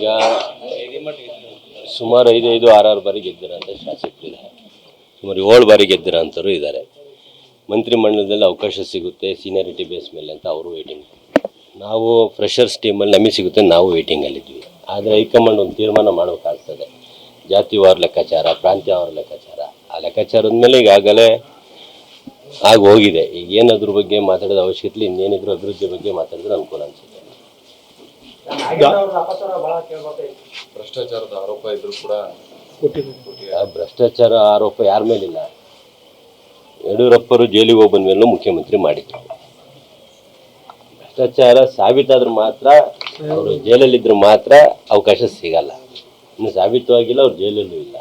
ಈಗ ಸುಮಾರು 5-6 ಬಾರಿ ಗೆದ್ದಿರೋಂಥ ಶಾಸಕರಿದ್ದಾರೆ, ಸುಮಾರು 7 ಬಾರಿ ಗೆದ್ದಿರೋಂಥವ್ರು ಇದ್ದಾರೆ. ಮಂತ್ರಿಮಂಡಲದಲ್ಲಿ ಅವಕಾಶ ಸಿಗುತ್ತೆ ಸೀನಿಯಾರಿಟಿ ಬೇಸ್ ಮೇಲೆ ಅಂತ ಅವರು ವೇಟಿಂಗ್. ನಾವು ಫ್ರೆಷರ್ಸ್ ಟೀಮಲ್ಲಿ ನಮಗೆ ಸಿಗುತ್ತೆ, ನಾವು ವೇಟಿಂಗಲ್ಲಿದ್ವಿ. ಆದರೆ ಹೈಕಮಾಂಡ್ ಒಂದು ತೀರ್ಮಾನ ಮಾಡಬೇಕಾಗ್ತದೆ, ಜಾತಿವಾರ ಲೆಕ್ಕಾಚಾರ, ಪ್ರಾಂತ್ಯವಾರ ಲೆಕ್ಕಾಚಾರ. ಆ ಲೆಕ್ಕಾಚಾರದ ಮೇಲೆ ಈಗಾಗಲೇ ಆಗಿ ಹೋಗಿದೆ. ಈಗ ಏನು ಅದ್ರ ಬಗ್ಗೆ ಮಾತಾಡೋದು ಅವಶ್ಯಕತೆ, ಇನ್ನೇನಿದ್ರು ಅಭಿವೃದ್ಧಿ ಬಗ್ಗೆ ಮಾತಾಡಿದ್ರೆ ಅನುಕೂಲ ಅನಿಸುತ್ತೆ. ಭ್ರಷ್ಟಾಚಾರದ ಆರೋಪ ಇದ್ರು ಕೂಡ ಭ್ರಷ್ಟಾಚಾರ ಆರೋಪ ಯಾರ ಮೇಲಿಲ್ಲ. ಯಡಿಯೂರಪ್ಪರು ಜೈಲಿಗೆ ಹೋಗಿ ಬಂದ ಮೇಲೂ ಮುಖ್ಯಮಂತ್ರಿ ಮಾಡಿದ್ರು. ಭ್ರಷ್ಟಾಚಾರ ಸಾಬೀತಾದ್ರೆ ಮಾತ್ರ, ಅವರು ಜೈಲಲ್ಲಿದ್ದರೆ ಮಾತ್ರ ಅವಕಾಶ ಸಿಗಲ್ಲ. ಇನ್ನು ಸಾಬೀತವಾಗಿಲ್ಲ, ಅವ್ರು ಜೈಲಲ್ಲೂ ಇಲ್ಲ.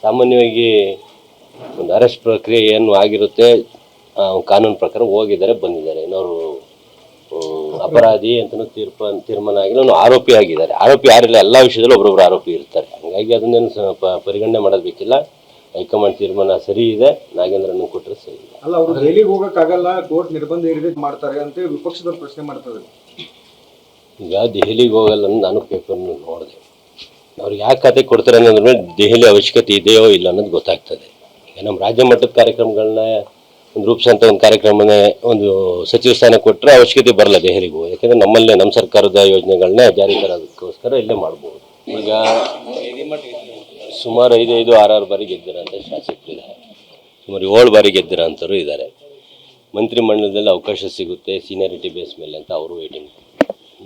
ಸಾಮಾನ್ಯವಾಗಿ ಒಂದು ಅರೆಸ್ಟ್ ಪ್ರಕ್ರಿಯೆ ಏನು ಆಗಿರುತ್ತೆ, ಕಾನೂನು ಪ್ರಕಾರ ಹೋಗಿದ್ದಾರೆ, ಬಂದಿದ್ದಾರೆ. ಇನ್ನವರು ಅಪರಾಧಿ ಅಂತಲೂ ತೀರ್ಮಾನ ಆಗಿಲ್ಲ, ಅವನು ಆರೋಪಿ ಆಗಿದ್ದಾರೆ. ಆರೋಪಿ ಯಾರಿಲ್ಲ, ಎಲ್ಲ ವಿಷಯದಲ್ಲೂ ಒಬ್ಬರೊಬ್ಬರು ಆರೋಪಿ ಇರ್ತಾರೆ. ಹಾಗಾಗಿ ಅದನ್ನೇನು ಪರಿಗಣನೆ ಮಾಡೋದಕ್ಕಿಲ್ಲ. ಹೈಕಮಾಂಡ್ ತೀರ್ಮಾನ ಸರಿ ಇದೆ, ನಾಗೇಂದ್ರನ್ನು ಕೊಟ್ಟರೆ ಸರಿ ಇಲ್ಲ. ಅಲ್ಲ, ಅವರು ಜೈಲಿಗೆ ಹೋಗೋಕ್ಕಾಗಲ್ಲ, ಕೋರ್ಟ್ ನಿರ್ಬಂಧ ಹೇರಿದ ಮಾಡ್ತಾರೆ ಅಂತ ವಿಪಕ್ಷದವ್ರು ಪ್ರಶ್ನೆ ಮಾಡ್ತಾರೆ. ಈಗ ದೆಹಲಿಗೆ ಹೋಗಲ್ಲ ಅಂತ ನಾನು ಪೇಪರ್ನ ನೋಡಿದೆ. ಅವ್ರಿಗೆ ಯಾಕೆ ಖಾತೆ ಕೊಡ್ತಾರೆ ಅನ್ನೋದ್ರ ದೆಹಲಿ ಅವಶ್ಯಕತೆ ಇದೆಯೋ ಇಲ್ಲ ಅನ್ನೋದು ಗೊತ್ತಾಗ್ತದೆ. ಈಗ ನಮ್ಮ ರಾಜ್ಯ ಮಟ್ಟದ ಕಾರ್ಯಕ್ರಮಗಳನ್ನ ಒಂದು ರೂಪಿಸೋಂಥ ಒಂದು ಕಾರ್ಯಕ್ರಮನೇ ಒಂದು ಸಚಿವ ಸ್ಥಾನ ಕೊಟ್ಟರೆ ಅವಶ್ಯಕತೆ ಬರಲ್ಲ ದೆಹಲಿಗೆ ಹೋಗಿ. ಯಾಕೆಂದರೆ ನಮ್ಮಲ್ಲೇ ನಮ್ಮ ಸರ್ಕಾರದ ಯೋಜನೆಗಳನ್ನ ಜಾರಿ ತರೋದಕ್ಕೋಸ್ಕರ ಇಲ್ಲೇ ಮಾಡ್ಬೋದು. ಈಗ ಸುಮಾರು 5-6 ಬಾರಿ ಗೆದ್ದಿರೋಂಥ ಶಾಸಕರಿದ್ದಾರೆ, ಸುಮಾರು 7 ಬಾರಿ ಗೆದ್ದಿರೋಂಥವ್ರು ಇದ್ದಾರೆ. ಮಂತ್ರಿಮಂಡಲದಲ್ಲಿ ಅವಕಾಶ ಸಿಗುತ್ತೆ ಸೀನಿಯಾರಿಟಿ ಬೇಸ್ ಮೇಲೆ ಅಂತ ಅವರು ವೇಟಿಂಗ್.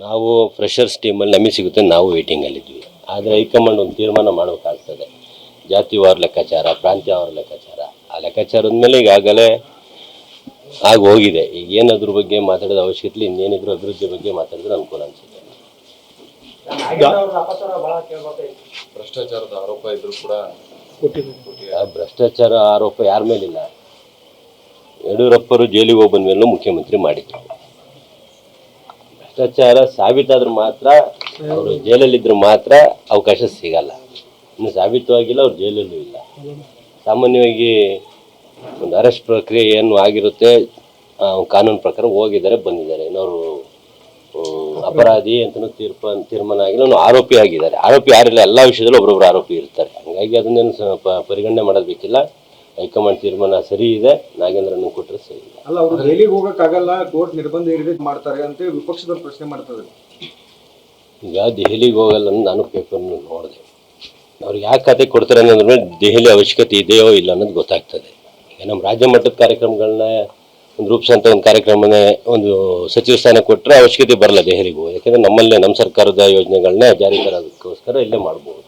ನಾವು ಫ್ರೆಷರ್ಸ್ ಟೀಮಲ್ಲಿ ನಮಗೆ ಸಿಗುತ್ತೆ, ನಾವು ವೇಟಿಂಗಲ್ಲಿದ್ವಿ. ಆದರೆ ಹೈಕಮಾಂಡ್ ಒಂದು ತೀರ್ಮಾನ ಮಾಡಬೇಕಾಗ್ತದೆ, ಜಾತಿವಾರ ಲೆಕ್ಕಾಚಾರ, ಪ್ರಾಂತ್ಯವಾರ ಲೆಕ್ಕಾಚಾರ. ಆ ಲೆಕ್ಕಾಚಾರದ ಮೇಲೆ ಈಗಾಗಲೇ ಆಗಿ ಹೋಗಿದೆ. ಈಗ ಏನು ಅದ್ರ ಬಗ್ಗೆ ಮಾತಾಡೋದು ಅವಶ್ಯಕತೆ, ಇನ್ನೇನಿದ್ರು ಅಭಿವೃದ್ಧಿ ಬಗ್ಗೆ ಮಾತಾಡಿದ್ರೆ ಅನುಕೂಲ ಅನಿಸುತ್ತೆ. ಭ್ರಷ್ಟಾಚಾರದ ಆರೋಪ ಇದ್ರು ಕೂಡ ಭ್ರಷ್ಟಾಚಾರ ಆರೋಪ ಯಾರ ಮೇಲಿಲ್ಲ. ಯಡಿಯೂರಪ್ಪರು ಜೈಲಿಗೆ ಹೋಗಿ ಬಂದ ಮೇಲೂ ಮುಖ್ಯಮಂತ್ರಿ ಮಾಡಿದ್ರು. ಭ್ರಷ್ಟಾಚಾರ ಸಾಬೀತಾದ್ರೆ ಮಾತ್ರ, ಅವರು ಜೈಲಲ್ಲಿದ್ದರೆ ಮಾತ್ರ ಅವಕಾಶ ಸಿಗಲ್ಲ. ಇನ್ನು ಸಾಬೀತವಾಗಿಲ್ಲ, ಅವ್ರು ಜೈಲಲ್ಲೂ ಇಲ್ಲ. ಸಾಮಾನ್ಯವಾಗಿ ಒಂದು ಅರೆಸ್ಟ್ ಪ್ರಕ್ರಿಯೆ ಏನು ಆಗಿರುತ್ತೆ, ಕಾನೂನು ಪ್ರಕಾರ ಹೋಗಿದ್ದಾರೆ, ಬಂದಿದ್ದಾರೆ. ಇನ್ನವರು ಅಪರಾಧಿ ಅಂತಲೂ ತೀರ್ಮಾನ ಆಗಿಲ್ಲ, ಅವನು ಆರೋಪಿ ಆಗಿದ್ದಾರೆ. ಆರೋಪಿ ಯಾರಿಲ್ಲ, ಎಲ್ಲ ವಿಷಯದಲ್ಲೂ ಒಬ್ಬರೊಬ್ಬರು ಆರೋಪಿ ಇರ್ತಾರೆ. ಹಾಗಾಗಿ ಅದನ್ನೇನು ಪರಿಗಣನೆ ಮಾಡೋದಕ್ಕಿಲ್ಲ. ಹೈಕಮಾಂಡ್ ತೀರ್ಮಾನ ಸರಿ ಇದೆ, ನಾಗೇಂದ್ರನ್ನು ಕೊಟ್ಟರೆ ಸರಿ ಇಲ್ಲ. ಅಲ್ಲ, ಅವರು ಜೈಲಿಗೆ ಹೋಗೋಕ್ಕಾಗಲ್ಲ, ಕೋರ್ಟ್ ನಿರ್ಬಂಧ ಹೇರಿದ ಮಾಡ್ತಾರೆ ಅಂತ ವಿಪಕ್ಷದವ್ರು ಪ್ರಶ್ನೆ ಮಾಡ್ತಾರೆ. ಈಗ ದೆಹಲಿಗೆ ಹೋಗಲ್ಲ ಅಂತ ನಾನು ಪೇಪರ್ನ ನೋಡಿದೆ. ಅವ್ರಿಗೆ ಯಾಕೆ ಖಾತೆ ಕೊಡ್ತಾರೆ ಅನ್ನೋದ್ರ ದೆಹಲಿ ಅವಶ್ಯಕತೆ ಇದೆಯೋ ಇಲ್ಲ ಅನ್ನೋದು ಗೊತ್ತಾಗ್ತದೆ. ಈಗ ನಮ್ಮ ರಾಜ್ಯ ಮಟ್ಟದ ಕಾರ್ಯಕ್ರಮಗಳನ್ನ ಒಂದು ರೂಪಿಸೋಂಥ ಒಂದು ಕಾರ್ಯಕ್ರಮನೇ ಒಂದು ಸಚಿವ ಸ್ಥಾನ ಕೊಟ್ಟರೆ ಅವಶ್ಯಕತೆ ಬರಲ್ಲ ದೆಹಲಿಗೆ ಹೋಗಿ. ಯಾಕೆಂದರೆ ನಮ್ಮಲ್ಲೇ ನಮ್ಮ ಸರ್ಕಾರದ ಯೋಜನೆಗಳನ್ನ ಜಾರಿ ತರೋದಕ್ಕೋಸ್ಕರ ಇಲ್ಲೇ ಮಾಡ್ಬೋದು.